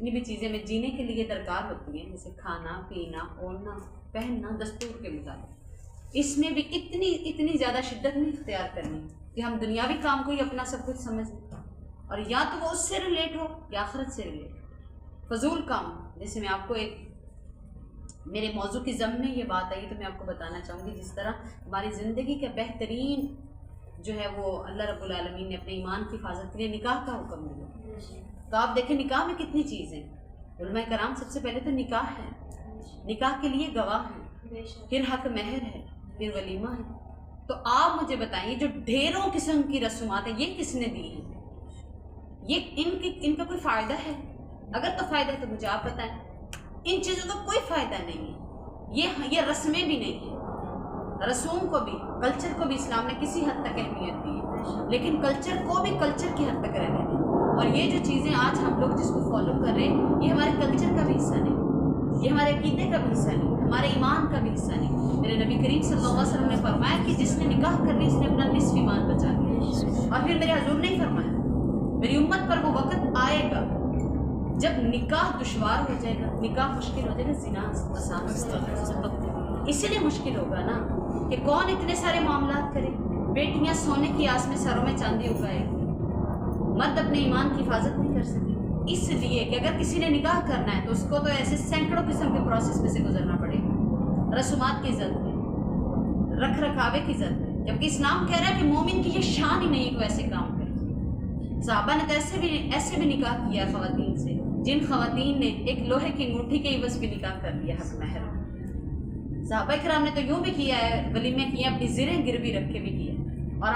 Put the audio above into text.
جتنی بھی چیزیں میں جینے کے لیے درکار ہوتی ہیں، جیسے کھانا پینا اوڑھنا پہننا دستور کے مطابق، اس میں بھی اتنی زیادہ شدت نہیں اختیار کرنی کہ ہم دنیاوی کام کو ہی اپنا سب کچھ سمجھ لیں، اور یا تو وہ اس سے ریلیٹ ہو یا آخرت سے ریلیٹ ہو۔ فضول کام، جیسے میں آپ کو ایک میرے موضوع کی ضمن میں یہ بات آئی تو میں آپ کو بتانا چاہوں گی، جس طرح ہماری زندگی کا بہترین جو ہے وہ اللہ رب العالمین نے اپنے ایمان کی حفاظت کے لیے نکاح کا حکم دیا۔ تو آپ دیکھیں نکاح میں کتنی چیزیں، علماء کرام سب سے پہلے تو نکاح ہے، نکاح کے لیے گواہ ہے، پھر حق مہر ہے، پھر ولیمہ ہے۔ تو آپ مجھے بتائیے جو ڈھیروں قسم کی رسومات ہیں یہ کس نے دی ہیں؟ یہ ان کا کوئی فائدہ ہے؟ اگر تو فائدہ ہے تو مجھے آپ بتائیں۔ ان چیزوں کا کوئی فائدہ نہیں ہے، یہ رسمیں بھی نہیں ہیں۔ رسوم کو بھی، کلچر کو بھی اسلام نے کسی حد تک اہمیت دی ہے، لیکن کلچر کو بھی کلچر کی حد تک رہنے دیں۔ اور یہ جو چیزیں آج ہم لوگ جس کو فالو کر رہے ہیں یہ ہمارے کلچر کا بھی حصہ نہیں، یہ ہمارے عقیدے کا بھی حصہ نہیں، ہمارے ایمان کا بھی حصہ نہیں۔ میرے نبی کریم صلی اللہ علیہ وسلم نے فرمایا کہ جس نے نکاح کر لی اس نے اپنا نصف ایمان بچا لیا۔ اور پھر میرے حضور نے فرمایا میری امت پر وہ وقت آئے گا جب نکاح دشوار ہو جائے گا، نکاح مشکل ہو جائے گا، زنا آسان ہو جائے گا۔ اسی لیے مشکل ہوگا نا کہ کون اتنے سارے معاملات کرے، بیٹیاں سونے کی آس میں سروں میں چاندی اگائے، مرد اپنے ایمان کی حفاظت نہیں کر سکتے۔ اس لیے کہ اگر کسی نے نکاح کرنا ہے تو اس کو تو ایسے سینکڑوں قسم کے پروسیس میں سے گزرنا پڑے گا، رسومات کی عزت میں، رکھ رکھاوے کی عزت میں، جبکہ اسلام کہہ رہا ہے کہ مومن کی یہ شان ہی نہیں کہ وہ ایسے کام کرے۔ صحابہ نے تو ایسے بھی نکاح کیا خواتین سے، جن خواتین نے ایک لوہے کی انگوٹھی کے عوض بھی نکاح کر لیا حق مہر۔ صحابہ کرام نے تو یوں بھی کیا ہے، ولیمے کیے، اپنی زریں گروی رکھ کے بھی کیا۔ اور